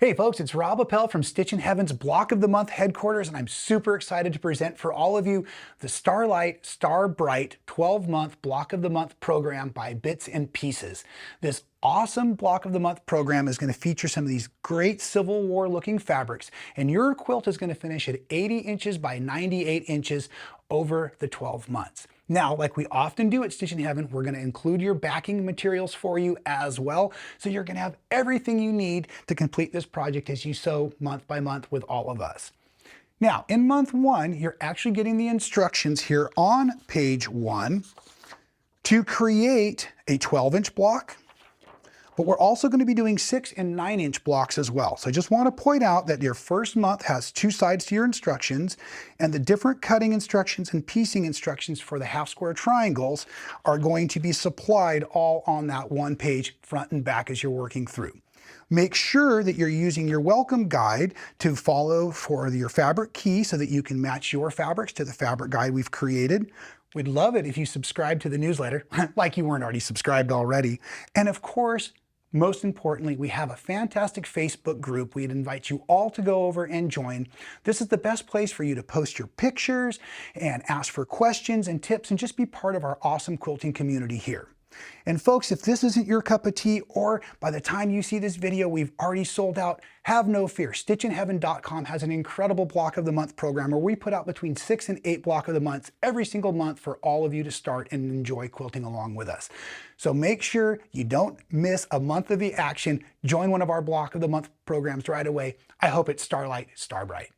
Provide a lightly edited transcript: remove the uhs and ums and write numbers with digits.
Hey folks, it's Rob Appell from Stitchin Heaven's Block of the Month headquarters, and I'm super excited to present for all of you the Starlight Star Bright 12-month Block of the Month program by Bits and Pieces. This awesome Block of the Month program is going to feature some of these great Civil War looking fabrics, and your quilt is going to finish at 80 inches by 98 inches over the 12 months. Now, like we often do at Stitchin Heaven, we're going to include your backing materials for you as well. So you're going to have everything you need to complete this project as you sew month by month with all of us. Now, in month one, you're actually getting the instructions here on page 1 to create a 12-inch block. But we're also going to be doing 6 and 9-inch blocks as well. So I just want to point out that your first month has 2 sides to your instructions, and the different cutting instructions and piecing instructions for the half square triangles are going to be supplied all on that one page, front and back, as you're working through. Make sure that you're using your welcome guide to follow for your fabric key so that you can match your fabrics to the fabric guide we've created. We'd love it if you subscribe to the newsletter, like you weren't already subscribed already. And of course, most importantly, we have a fantastic Facebook group we'd invite you all to go over and join. This is the best place for you to post your pictures and ask for questions and tips and just be part of our awesome quilting community here. And folks, if this isn't your cup of tea, or by the time you see this video we've already sold out, have no fear. StitchinHeaven.com has an incredible Block of the Month program where we put out between 6 and 8 Block of the Months every single month for all of you to start and enjoy quilting along with us. So make sure you don't miss a month of the action. Join one of our Block of the Month programs right away. I hope it's Starlight, Star Bright.